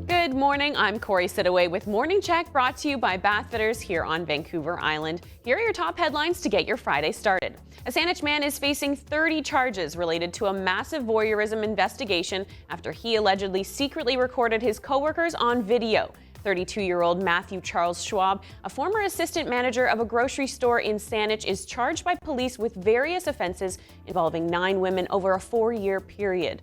Good morning, I'm Corey Sitaway with Morning Check, brought to you by Bath Fitters here on Vancouver Island. Here are your top headlines to get your Friday started. A Saanich man is facing 30 charges related to a massive voyeurism investigation after he allegedly secretly recorded his coworkers on video. 32-year-old Matthew Charles Schwab, a former assistant manager of a grocery store in Saanich, is charged by police with various offenses involving 9 women over a 4-year period.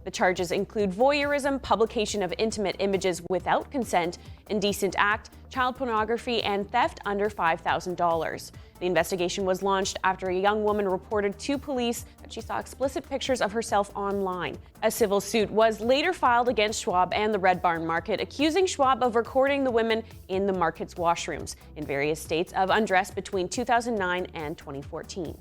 The charges include voyeurism, publication of intimate images without consent, indecent act, child pornography, and theft under $5,000. The investigation was launched after a young woman reported to police that she saw explicit pictures of herself online. A civil suit was later filed against Schwab and the Red Barn Market, accusing Schwab of recording the women in the market's washrooms in various states of undress between 2009 and 2014.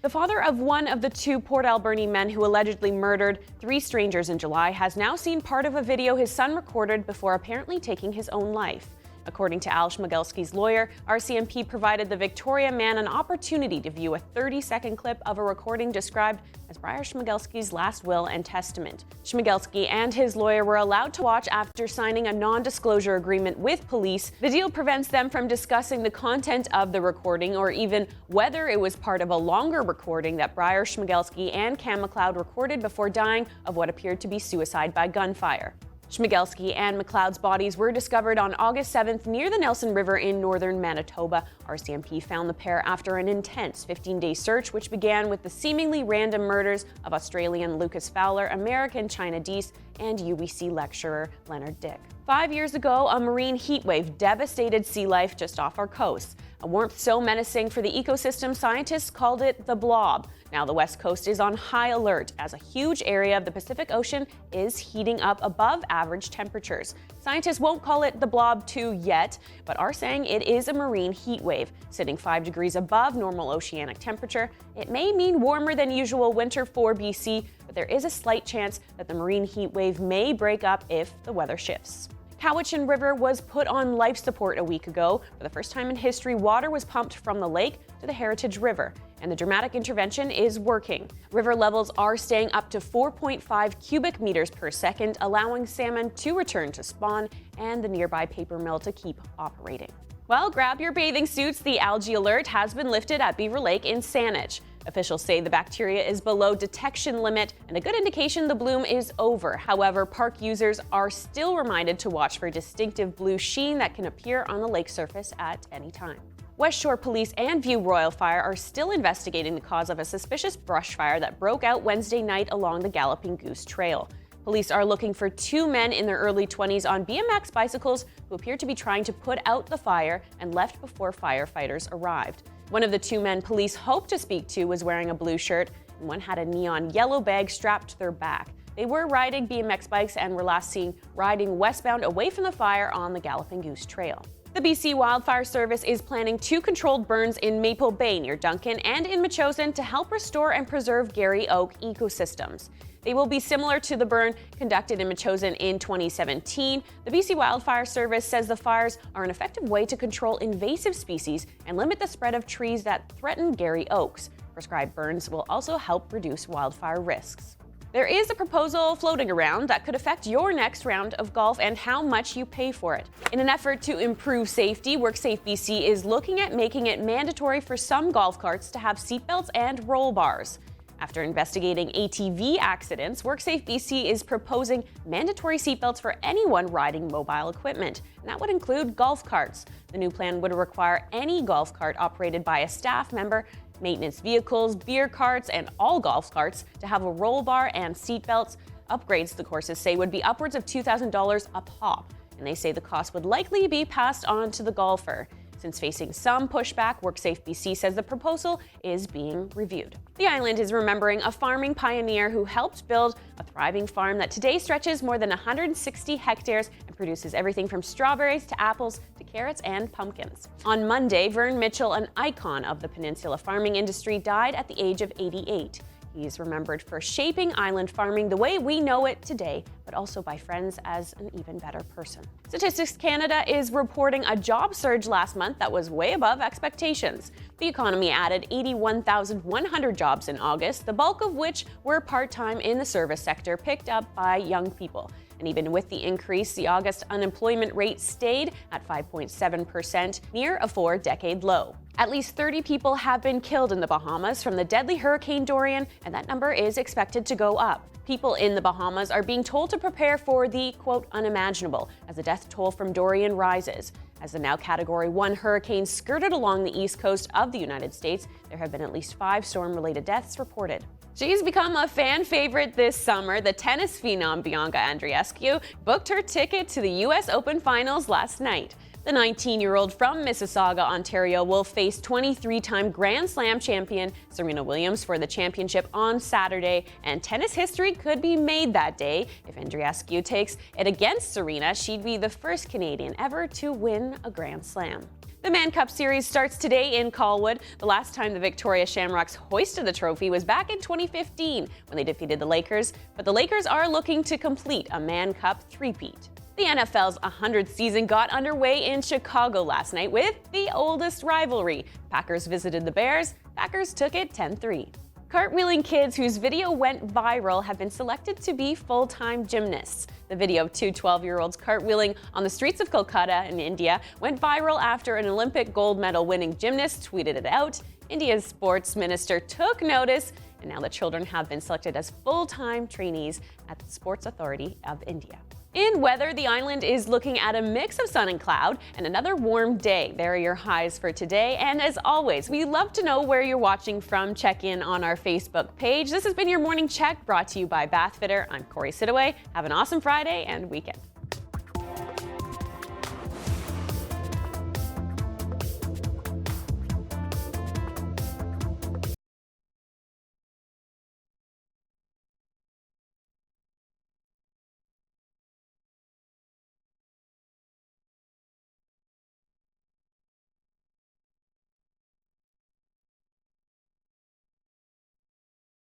The father of one of the 2 Port Alberni men who allegedly murdered 3 strangers in July has now seen part of a video his son recorded before apparently taking his own life. According to Al Schmigelski's lawyer, RCMP provided the Victoria man an opportunity to view a 30-second clip of a recording described as Briar Schmigelski's last will and testament. Schmigelski and his lawyer were allowed to watch after signing a non-disclosure agreement with police. The deal prevents them from discussing the content of the recording or even whether it was part of a longer recording that Briar Schmigelski and Cam McLeod recorded before dying of what appeared to be suicide by gunfire. Schmigelski and McLeod's bodies were discovered on August 7th near the Nelson River in northern Manitoba. RCMP found the pair after an intense 15-day search, which began with the seemingly random murders of Australian Lucas Fowler, American China Deese, and UBC lecturer Leonard Dick. 5 years ago, a marine heat wave devastated sea life just off our coast. A warmth so menacing for the ecosystem, scientists called it the blob. Now the West Coast is on high alert as a huge area of the Pacific Ocean is heating up above average temperatures. Scientists won't call it the blob 2 yet, but are saying it is a marine heat wave, sitting 5 degrees above normal oceanic temperature. It may mean warmer than usual winter for BC, but there is a slight chance that the marine heat wave may break up if the weather shifts. Cowichan River was put on life support a week ago. For the first time in history, water was pumped from the lake to the Heritage River, and the dramatic intervention is working. River levels are staying up to 4.5 cubic meters per second, allowing salmon to return to spawn and the nearby paper mill to keep operating. Well, grab your bathing suits. The algae alert has been lifted at Beaver Lake in Saanich. Officials say the bacteria is below detection limit and a good indication the bloom is over. However, park users are still reminded to watch for distinctive blue sheen that can appear on the lake surface at any time. West Shore Police and View Royal Fire are still investigating the cause of a suspicious brush fire that broke out Wednesday night along the Galloping Goose Trail. Police are looking for 2 men in their early 20s on BMX bicycles who appear to be trying to put out the fire and left before firefighters arrived. One of the 2 men police hoped to speak to was wearing a blue shirt, and one had a neon yellow bag strapped to their back. They were riding BMX bikes and were last seen riding westbound away from the fire on the Galloping Goose Trail. The BC Wildfire Service is planning 2 controlled burns in Maple Bay near Duncan and in Metchosin to help restore and preserve Garry Oak ecosystems. They will be similar to the burn conducted in Metchosin in 2017. The BC Wildfire Service says the fires are an effective way to control invasive species and limit the spread of trees that threaten Garry Oaks. Prescribed burns will also help reduce wildfire risks. There is a proposal floating around that could affect your next round of golf and how much you pay for it. In an effort to improve safety, WorkSafe BC is looking at making it mandatory for some golf carts to have seatbelts and roll bars. After investigating ATV accidents, WorkSafe BC is proposing mandatory seatbelts for anyone riding mobile equipment, and that would include golf carts. The new plan would require any golf cart operated by a staff member, maintenance vehicles, beer carts, and all golf carts to have a roll bar and seatbelts. Upgrades, the courses say, would be upwards of $2,000 a pop, and they say the cost would likely be passed on to the golfer. Since facing some pushback, WorkSafe BC says the proposal is being reviewed. The island is remembering a farming pioneer who helped build a thriving farm that today stretches more than 160 hectares and produces everything from strawberries to apples to carrots and pumpkins. On Monday, Vern Mitchell, an icon of the peninsula farming industry, died at the age of 88. He's remembered for shaping island farming the way we know it today, but also by friends as an even better person. Statistics Canada is reporting a job surge last month that was way above expectations. The economy added 81,100 jobs in August, the bulk of which were part-time in the service sector, picked up by young people. And even with the increase, the August unemployment rate stayed at 5.7%, near a 4-decade low. At least 30 people have been killed in the Bahamas from the deadly Hurricane Durian, and that number is expected to go up. People in the Bahamas are being told to prepare for the, quote, unimaginable as the death toll from Durian rises. As the now Category 1 hurricane skirted along the east coast of the United States, there have been at least 5 storm-related deaths reported. She's become a fan favorite this summer. The tennis phenom Bianca booked her ticket to the U.S. Open Finals last night. The 19-year-old from Mississauga, Ontario, will face 23-time Grand Slam champion Serena Williams for the championship on Saturday, and tennis history could be made that day. If Andreescu takes it against Serena, she'd be the first Canadian ever to win a Grand Slam. The Mann Cup Series starts today in Colwood. The last time the Victoria Shamrocks hoisted the trophy was back in 2015 when they defeated the Lakers, but the Lakers are looking to complete a Mann Cup three-peat. The NFL's 100th season got underway in Chicago last night with the oldest rivalry. Packers visited the Bears. Packers took it 10-3. Cartwheeling kids whose video went viral have been selected to be full-time gymnasts. The video of 2 12-year-olds cartwheeling on the streets of Kolkata in India went viral after an Olympic gold medal winning gymnast tweeted it out. India's sports minister took notice, and now the children have been selected as full-time trainees at the Sports Authority of India. In weather, the island is looking at a mix of sun and cloud and another warm day. There are your highs for today. And as always, we love to know where you're watching from. Check in on our Facebook page. This has been your Morning Check brought to you by Bathfitter. I'm Corey Sidaway. Have an awesome Friday and weekend.